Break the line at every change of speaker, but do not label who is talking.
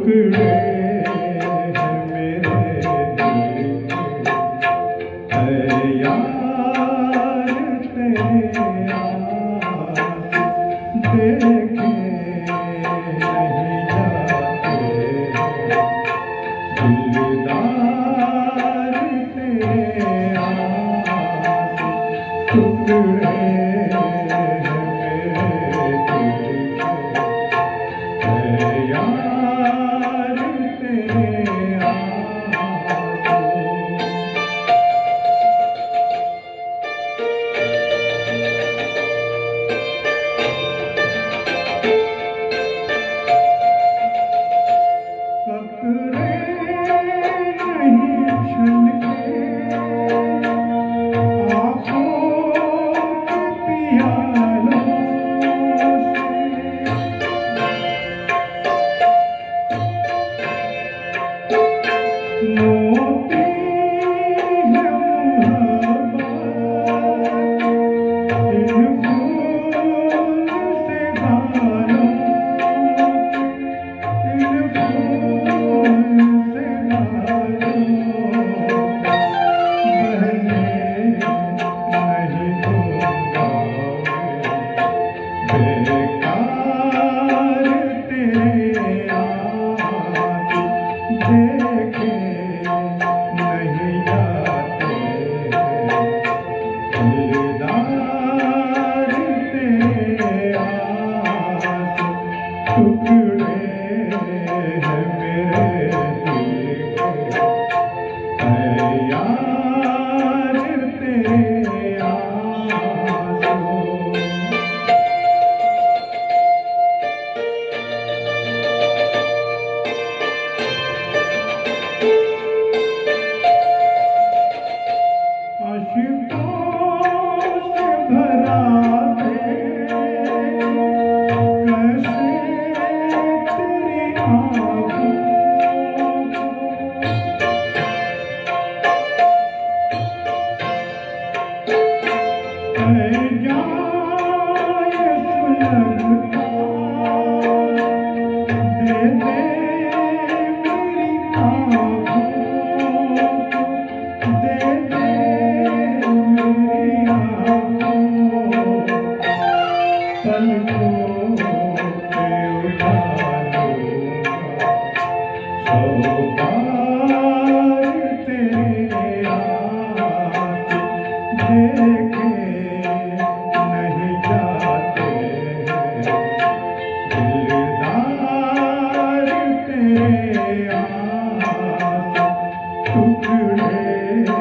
टुकड़े हैं मेरे दिल के, है यार तेरे आस देखे नहीं जाते, दिलदार तेरे आस टुकड़े हैं मेरे दिल के, है यार तेरे आस। कतरे नहीं छलके आँखों के पियालों से, मोती है मुहब्बत इन फूल से गालों के, इन फूल से गालों, बहने नहीं दूंगा मैं बेकार तेरे आँख देखे नहीं जाते, दिलदार तेरे आस टुकड़े हैं मेरे दिल के, है यार तेरे आस। आशिकों से भरा दे कैसे तेरी आँखों को, है जाए सुलगता दे दे मेरी आँखों को, दे दे मेरी आँखों, पलकों पे उठा लूँगा सौ बार तेरे आँख देखे नहीं जाते, दिलदार तेरे आँख टुकड़े